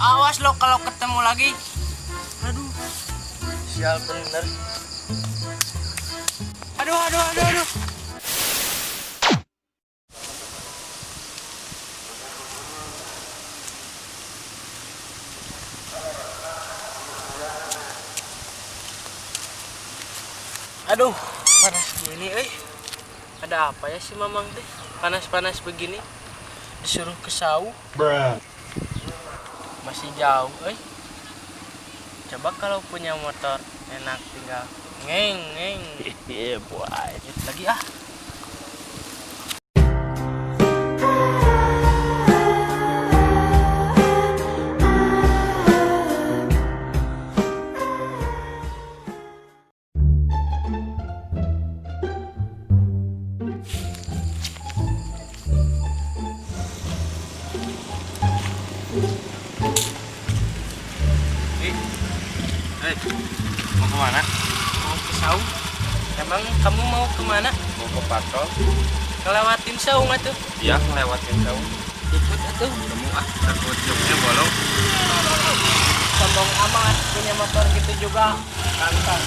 Awas lo kalau ketemu lagi. Aduh, Sial bener. aduh. Aduh, panas gini, Ada apa ya si Mamang teh? Panas-panas begini. Disuruh ke sau. Masih jauh, Coba kalau punya motor enak tinggal ngeng. Iya boy. Lagi ah. Mau kemana? Mau ke saung. Emang kamu mau kemana? Mau ke patrol? Ngelewatin saung atuh. Iya, ngelewatin saung. Ikut atuh. Kamu takut joknya bolong. Sombong amat punya motor gitu juga. Kantang.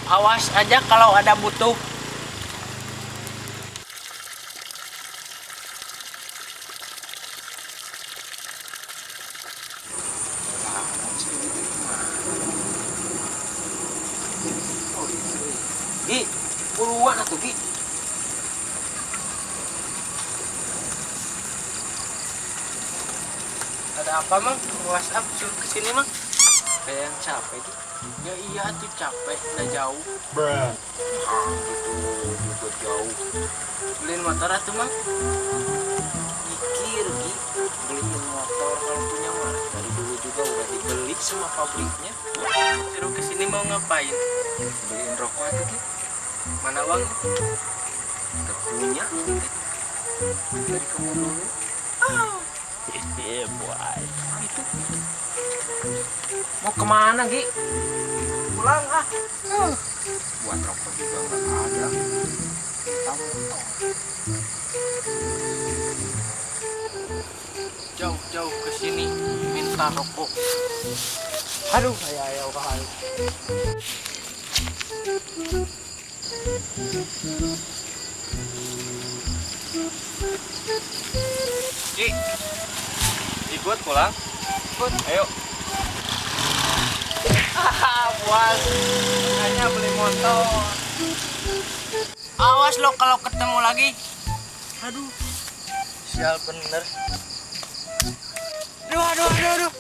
Awas aja kalau ada butuh. Gi, buruan atuh Gi. Ada apa Mang? WhatsApp suruh kesini Mang. Kayak yang capek Gi. Ya iya tuh capek, udah jauh. Gitu jauh. Beliin motor atuh Mang. Mikir Gi, beliin motor kalau punya mah. Dari dulu juga udah dibeli sama pabriknya. Suruh kesini mau ngapain? Beliin rokok aja Gi. Mana uang? Gak punya. Dari kamu dulu. Iya boy. Itu Mau kemana Gi? pulang ah. Buat rokok juga nggak ada. Kamu Jauh-jauh ke sini minta rokok. Aduh, ayo kahal. Gi, ikut pulang. Ikut. Ayo. Puas. Hanya beli motor. Awas lo kalau ketemu lagi. Aduh. Sial bener. Aduh.